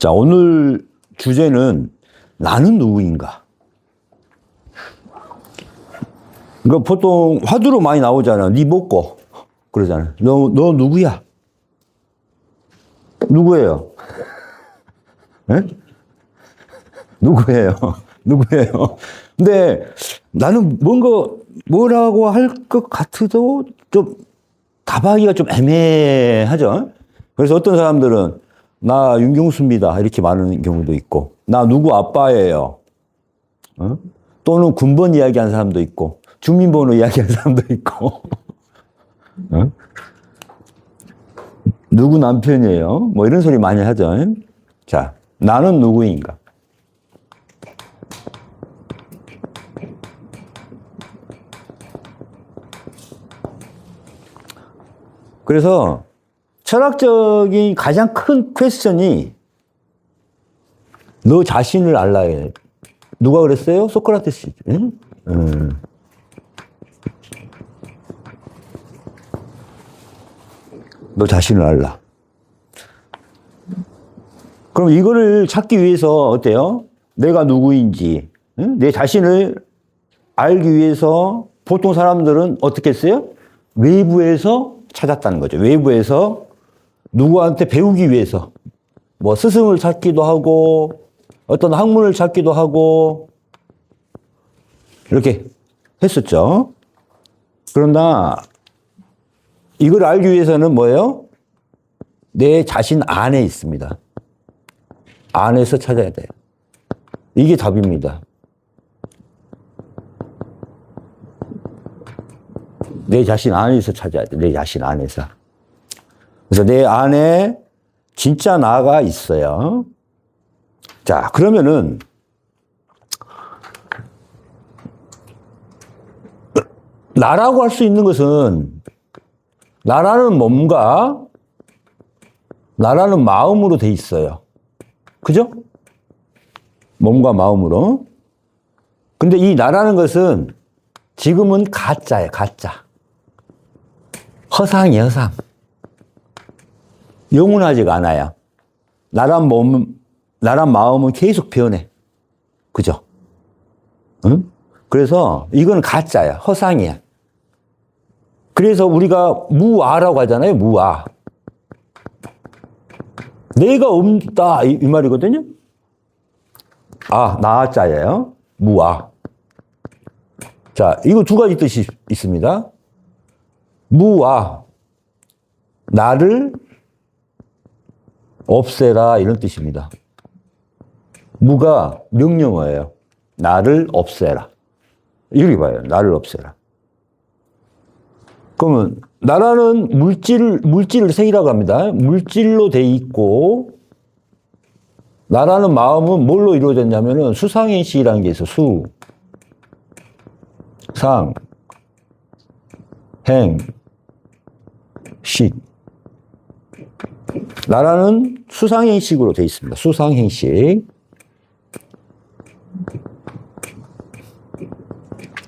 자, 오늘 주제는 나는 누구인가? 그러니까 보통 화두로 많이 나오잖아. 네 먹고 그러잖아. 너 누구야? 누구예요? 네? 누구예요? 누구예요? 근데 나는 뭐라고 할 것 같아도 좀 답하기가 좀 애매하죠. 그래서 어떤 사람들은 나 윤경수입니다 이렇게 말하는 경우도 있고, 나 누구 아빠예요. 또는 군번 이야기하는 사람도 있고, 주민번호 이야기하는 사람도 있고, 누구 남편이에요. 뭐 이런 소리 많이 하죠. 자, 나는 누구인가? 그래서 철학적인 가장 큰 퀘스천이 너 자신을 알라야. 누가 그랬어요? 소크라테스. 응? 너 자신을 알라. 그럼 이거를 찾기 위해서 어때요? 내가 누구인지, 응? 내 자신을 알기 위해서 보통 사람들은 어떻게 했어요? 외부에서 찾았다는 거죠. 외부에서 누구한테 배우기 위해서 뭐 스승을 찾기도 하고 어떤 학문을 찾기도 하고 이렇게 했었죠. 그러나 이걸 알기 위해서는 뭐예요? 내 자신 안에 있습니다. 안에서 찾아야 돼요. 이게 답입니다. 내 자신 안에서 찾아야 돼. 내 자신 안에서. 그래서 내 안에 진짜 나가 있어요. 자, 그러면은 나라고 할 수 있는 것은 나라는 몸과 나라는 마음으로 돼 있어요. 그죠? 몸과 마음으로. 근데 이 나라는 것은 지금은 가짜예요, 가짜. 허상이에요, 허상. 영원하지가 않아요. 나란 마음은 계속 변해. 그죠? 응? 그래서 이건 가짜야. 허상이야. 그래서 우리가 무아라고 하잖아요. 무아. 내가 없다. 이 말이거든요. 아, 나자예요. 무아. 자, 이거 두 가지 뜻이 있습니다. 무아. 나를 없애라 이런 뜻입니다. 무가 명령어예요. 나를 없애라. 이렇게 봐요. 나를 없애라. 그러면 나라는 물질을 색이라고 합니다. 물질로 돼 있고 나라는 마음은 뭘로 이루어졌냐면은 수상행식이라는 게 있어. 수, 상, 행, 식. 나라는 수상행식으로 되어 있습니다. 수상행식.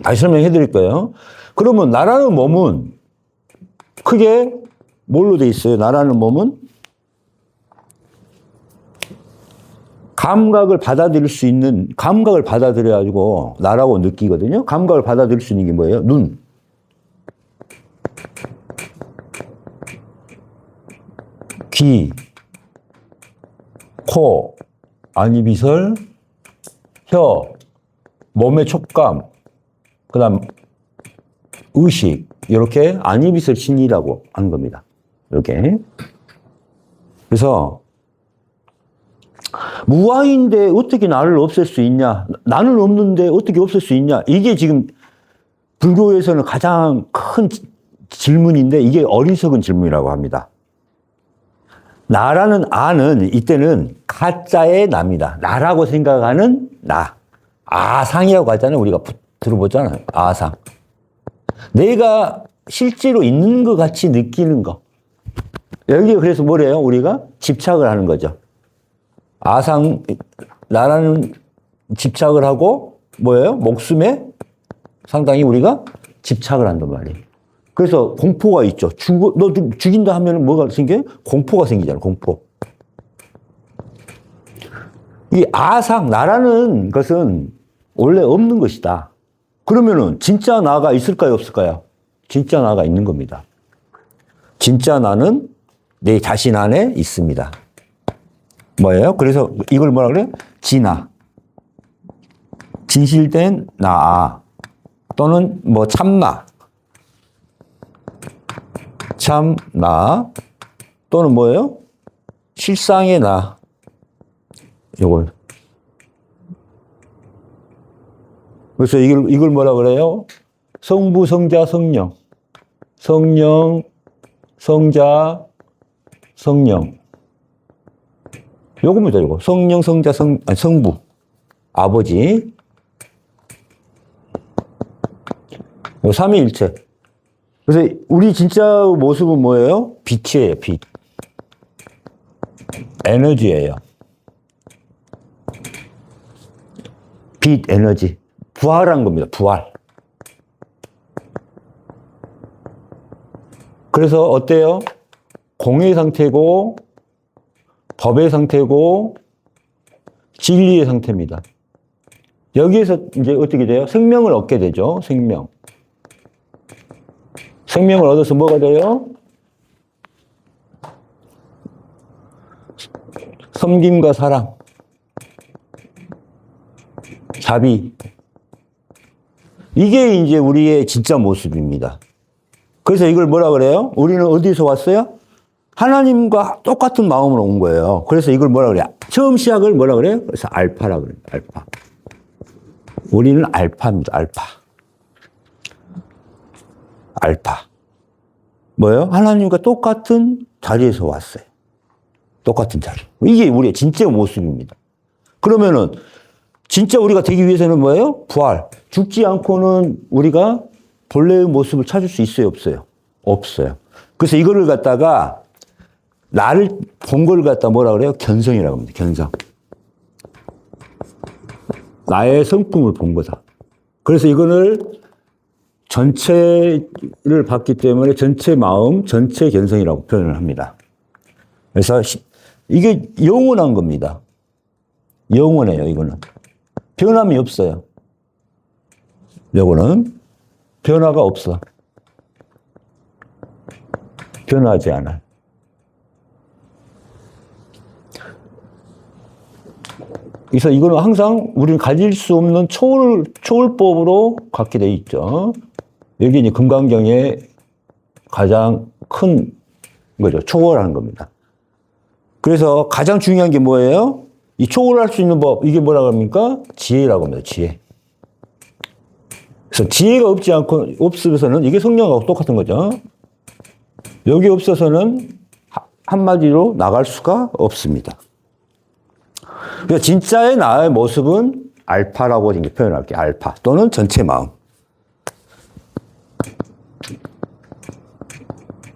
다시 설명해 드릴 거예요. 그러면 나라는 몸은 크게 뭘로 되어 있어요? 나라는 몸은 감각을 받아들일 수 있는, 감각을 받아들여가지고 나라고 느끼거든요. 감각을 받아들일 수 있는 게 뭐예요? 눈. 귀, 코, 안이비설, 혀, 몸의 촉감, 그 다음 의식, 이렇게 안이비설 신이라고 하는 겁니다. 이렇게. 그래서 무아인데 어떻게 나를 없앨 수 있냐? 나는 없는데 어떻게 없앨 수 있냐? 이게 지금 불교에서는 가장 큰 질문인데 이게 어리석은 질문이라고 합니다. 나라는 아는 이때는 가짜의 나입니다. 나라고 생각하는 나. 아상이라고 하잖아요. 우리가 들어보잖아요. 아상. 내가 실제로 있는 것 같이 느끼는 거. 여기가 그래서 뭐래요? 우리가 집착을 하는 거죠. 아상, 나라는 집착을 하고 뭐예요? 목숨에 상당히 우리가 집착을 한단 말이에요. 그래서 공포가 있죠. 너 죽인다 하면 뭐가 생겨요? 공포가 생기잖아요. 공포. 이 아상, 나라는 것은 원래 없는 것이다. 그러면은 진짜 나가 있을까요, 없을까요? 진짜 나가 있는 겁니다. 진짜 나는 내 자신 안에 있습니다. 뭐예요? 그래서 이걸 뭐라 그래? 진아. 진실된 나. 또는 뭐 참나. 참나. 또는 뭐예요? 실상의 나. 요걸. 그래서 이걸 뭐라 그래요? 성부, 성자, 성령. 성령, 성자, 성령. 요겁니다, 요거. 성령, 성자, 성부. 아버지. 요 삼위일체. 그래서 우리 진짜 모습은 뭐예요? 빛이에요, 빛. 에너지예요. 빛, 에너지. 부활한 겁니다, 부활. 그래서 어때요? 공의 상태고, 법의 상태고, 진리의 상태입니다. 여기에서 이제 어떻게 돼요? 생명을 얻게 되죠, 생명. 생명을 얻어서 뭐가 돼요? 섬김과 사랑, 자비. 이게 이제 우리의 진짜 모습입니다. 그래서 이걸 뭐라 그래요? 우리는 어디서 왔어요? 하나님과 똑같은 마음으로 온 거예요. 그래서 이걸 뭐라 그래요? 처음 시작을 뭐라 그래요? 그래서 알파라 그래요. 알파. 우리는 알파입니다. 알파. 알파. 뭐예요? 하나님과 똑같은 자리에서 왔어요. 똑같은 자리. 이게 우리의 진짜 모습입니다. 그러면은 진짜 우리가 되기 위해서는 뭐예요? 부활. 죽지 않고는 우리가 본래의 모습을 찾을 수 있어요? 없어요? 없어요. 그래서 이거를 갖다가 나를 본 걸 갖다 뭐라 그래요? 견성이라고 합니다. 견성. 나의 성품을 본 거다. 그래서 이거를 전체를 봤기 때문에 전체 마음, 전체 견성이라고 표현을 합니다. 그래서 이게 영원한 겁니다. 영원해요, 이거는. 변함이 없어요. 요거는 변화가 없어. 변하지 않아. 그래서 이거는 항상 우리는 가질 수 없는 초월법으로 갖게 돼 있죠. 여기 이제 금강경의 가장 큰 거죠. 초월하는 겁니다. 그래서 가장 중요한 게 뭐예요? 이 초월할 수 있는 법, 이게 뭐라고 합니까? 지혜라고 합니다. 지혜. 그래서 지혜가 없어서는 이게 성령하고 똑같은 거죠. 여기 없어서는 한마디로 나갈 수가 없습니다. 그래서 진짜의 나의 모습은 알파라고 이렇게 표현할게요. 알파 또는 전체 마음.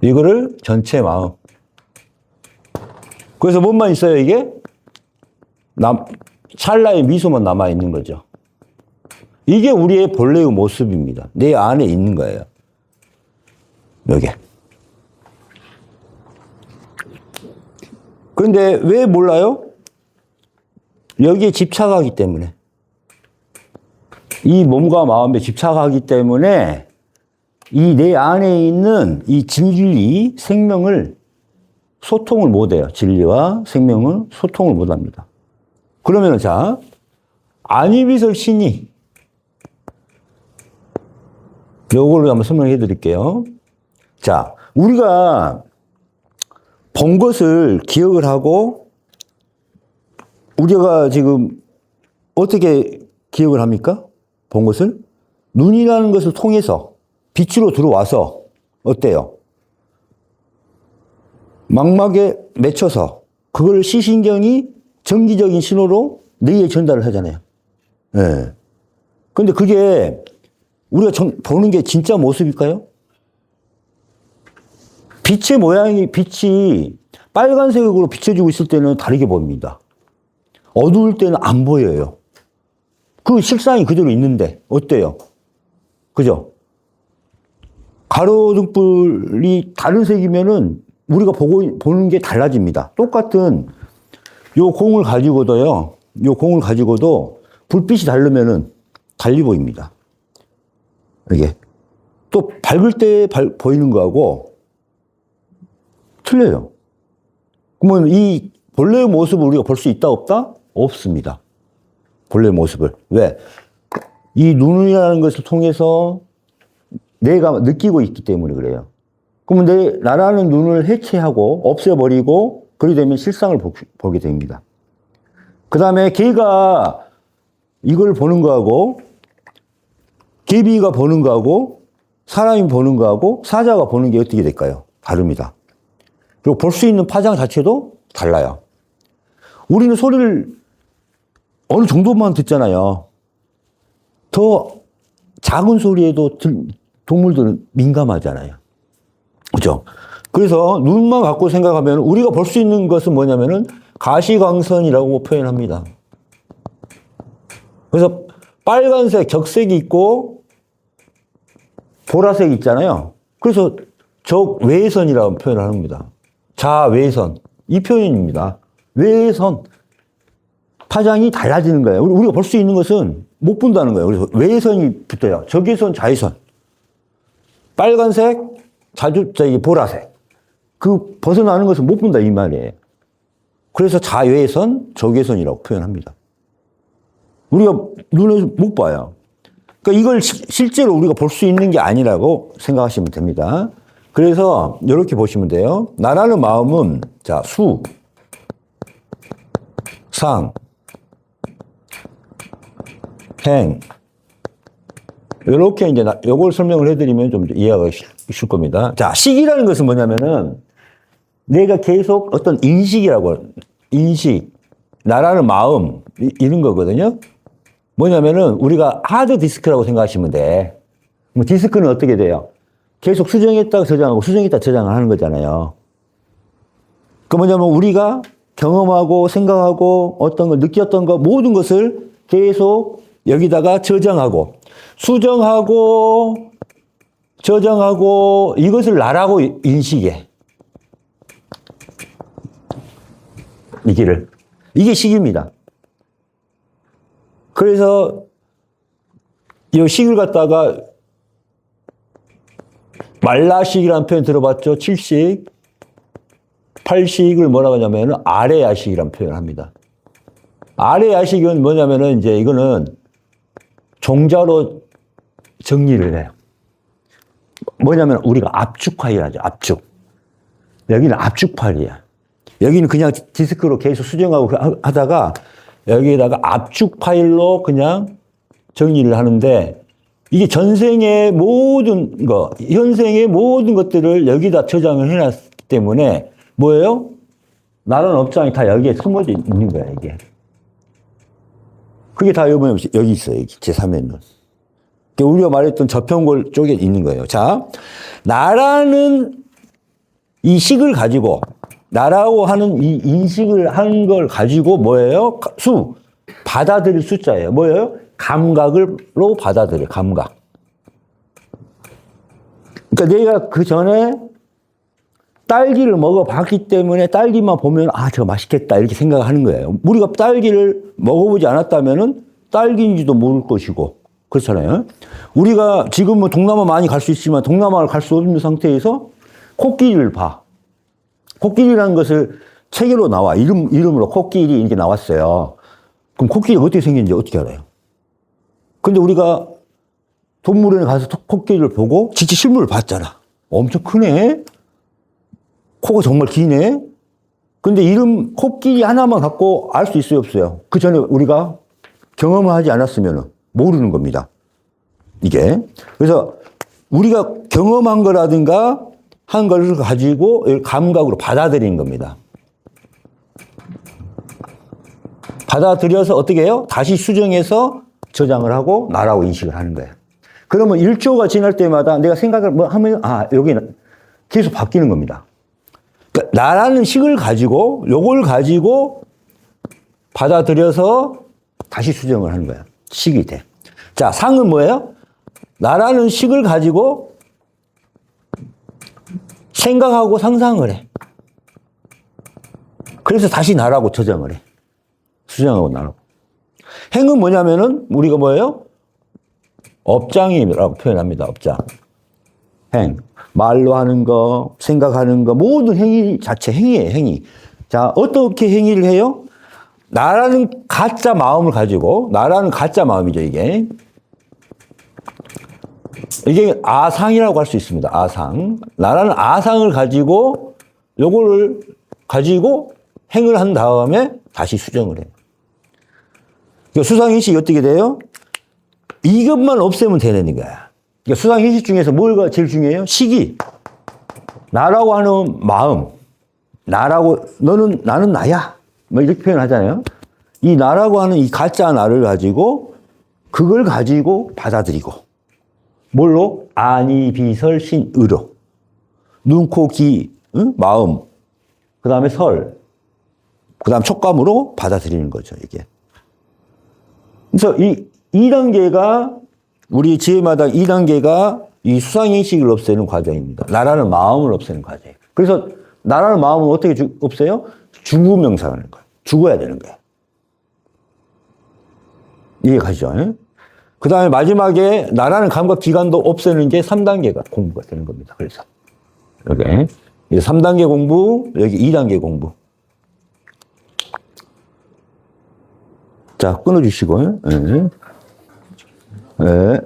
이거를 전체 마음. 그래서 뭐만 있어요, 이게? 찰나의 미소만 남아있는 거죠. 이게 우리의 본래의 모습입니다. 내 안에 있는 거예요. 여기. 그런데 왜 몰라요? 여기에 집착하기 때문에. 이 몸과 마음에 집착하기 때문에 이 내 안에 있는 이 진리, 생명을 소통을 못해요. 진리와 생명을 소통을 못합니다. 그러면 자, 안위비설 신이 요걸로 한번 설명해 드릴게요. 자, 우리가 본 것을 기억을 하고 우리가 지금 어떻게 기억을 합니까? 본 것을? 눈이라는 것을 통해서 빛으로 들어와서 어때요? 망막에 맺혀서 그걸 시신경이 정기적인 신호로 뇌에 전달을 하잖아요. 예. 네. 근데 그게 우리가 보는 게 진짜 모습일까요? 빛의 모양이, 빛이 빨간색으로 비춰지고 있을 때는 다르게 보입니다. 어두울 때는 안 보여요. 그 실상이 그대로 있는데, 어때요? 그죠? 가로등불이 다른 색이면은 우리가 보는 게 달라집니다. 똑같은 요 공을 가지고도요, 요 공을 가지고도 불빛이 다르면은 달리 보입니다. 이게. 또 밝을 때 보이는 거하고 틀려요. 그러면 이 본래의 모습을 우리가 볼 수 있다, 없다? 없습니다. 본래의 모습을. 왜? 이 눈이라는 것을 통해서 내가 느끼고 있기 때문에 그래요. 그러면 나라는 눈을 해체하고 없애버리고 그러게 되면 실상을 보게 됩니다. 그 다음에 걔가 이걸 보는 거하고 개비가 보는 거하고 사람이 보는 거하고 사자가 보는 게 어떻게 될까요? 다릅니다. 그리고 볼 수 있는 파장 자체도 달라요. 우리는 소리를 어느 정도만 듣잖아요. 더 작은 소리에도 동물들은 민감하잖아요. 그죠? 그래서 눈만 갖고 생각하면 우리가 볼 수 있는 것은 뭐냐면은 가시광선이라고 표현합니다. 그래서 빨간색 적색이 있고 보라색이 있잖아요. 그래서 적외선이라고 표현을 합니다. 자외선. 이 표현입니다. 외선. 파장이 달라지는 거예요. 우리가 볼 수 있는 것은 못 본다는 거예요. 그래서 외선이 붙어요. 적외선, 자외선. 빨간색, 보라색. 그 벗어나는 것은 못 본다 이 말이에요. 그래서 자외선, 적외선이라고 표현합니다. 우리가 눈에서 못 봐요. 그러니까 이걸 실제로 우리가 볼 수 있는 게 아니라고 생각하시면 됩니다. 그래서 이렇게 보시면 돼요. 나라는 마음은 자, 수, 상, 행. 이렇게 이제 요걸 설명을 해드리면 좀 이해가 쉬울 겁니다. 자, 식이라는 것은 뭐냐면은 내가 계속 어떤 인식, 나라는 마음, 이런 거거든요. 뭐냐면은 우리가 하드 디스크라고 생각하시면 돼. 뭐 디스크는 어떻게 돼요? 계속 수정했다가 저장하고 수정했다가 저장을 하는 거잖아요. 그 뭐냐면 우리가 경험하고 생각하고 어떤 걸 느꼈던 거 모든 것을 계속 여기다가 저장하고 수정하고 저장하고 이것을 나라고 인식해. 이게 식입니다. 그래서 이 식을 갖다가 말라식이라는 표현 들어봤죠? 7식, 8식을 뭐라고 하냐면 아래야식이라는 표현을 합니다. 아래야식은 뭐냐면은 이제 이거는 종자로 정리를 해요. 뭐냐면 우리가 압축 파일 하죠. 압축. 여기는 압축 파일이야. 여기는 그냥 디스크로 계속 수정하고 하다가 여기에다가 압축 파일로 그냥 정리를 하는데 이게 전생의 모든 거, 현생의 모든 것들을 여기다 저장을 해놨기 때문에 뭐예요? 나라는 업장이 다 여기에 숨어져 있는 거야, 이게. 그게 다 여기 있어요, 여기. 제3의 눈. 우리가 말했던 저평골 쪽에 있는 거예요. 자, 나라는 이 식을 가지고, 나라고 하는 이 인식을 하는 걸 가지고 뭐예요? 받아들일 숫자예요. 뭐예요? 감각으로 받아들여, 감각. 그러니까 내가 그 전에 딸기를 먹어봤기 때문에 딸기만 보면 아, 저거 맛있겠다 이렇게 생각하는 거예요. 우리가 딸기를 먹어보지 않았다면은 딸기인지도 모를 것이고 그렇잖아요. 우리가 지금은 동남아 많이 갈 수 있지만 동남아를 갈 수 없는 상태에서 코끼리를 봐. 코끼리라는 것을 책으로 나와. 이름으로 코끼리 이렇게 나왔어요. 그럼 코끼리가 어떻게 생겼는지 어떻게 알아요? 근데 우리가 동물원에 가서 코끼리를 보고 진짜 실물을 봤잖아. 엄청 크네? 코가 정말 기네? 근데 코끼리 하나만 갖고 알 수 있어요, 없어요? 그 전에 우리가 경험을 하지 않았으면 모르는 겁니다. 이게. 그래서 우리가 경험한 거라든가 한 걸 가지고 감각으로 받아들이는 겁니다. 받아들여서 어떻게 해요? 다시 수정해서 저장을 하고 나라고 인식을 하는 거예요. 그러면 1초가 지날 때마다 내가 생각을 뭐 하면, 여기는 계속 바뀌는 겁니다. 그러니까 나라는 식을 가지고, 요걸 가지고 받아들여서 다시 수정을 하는 거예요. 식이 돼. 자, 상은 뭐예요? 나라는 식을 가지고 생각하고 상상을 해. 그래서 다시 나라고 저장을 해. 수정하고 나라고. 행은 뭐냐면은 우리가 뭐예요? 업장이라고 표현합니다. 업장. 행. 말로 하는 거, 생각하는 거, 모든 행위 자체 행위예요, 행위. 자, 어떻게 행위를 해요? 나라는 가짜 마음을 가지고, 나라는 가짜 마음이죠, 이게. 이게 아상이라고 할 수 있습니다. 아상. 나라는 아상을 가지고, 요거를 가지고 행을 한 다음에 다시 수정을 해요. 수상인식이 어떻게 돼요? 이것만 없애면 되는 거야. 그러니까 수상인식 중에서 뭐가 제일 중요해요? 시기. 나라고 하는 마음. 나라고, 나는 나야. 뭐 이렇게 표현하잖아요. 이 나라고 하는 이 가짜 나를 가지고 그걸 가지고 받아들이고. 뭘로? 아니, 비설, 신, 의로. 눈, 코, 귀, 응? 마음. 그 다음에 설. 그 다음 촉감으로 받아들이는 거죠, 이게. 그래서 이 2단계가, 우리 지혜마당 2단계가 이 수상인식을 없애는 과정입니다. 나라는 마음을 없애는 과정이에요. 그래서 나라는 마음을 어떻게 없애요? 죽음명상하는 거예요. 죽어야 되는 거예요. 이해 가시죠? 그 다음에 마지막에 나라는 감각 기관도 없애는 게 3단계가 공부가 되는 겁니다. 그래서. 여기. 3단계 공부, 여기 2단계 공부. 자, 끊어주시고. 네. 네.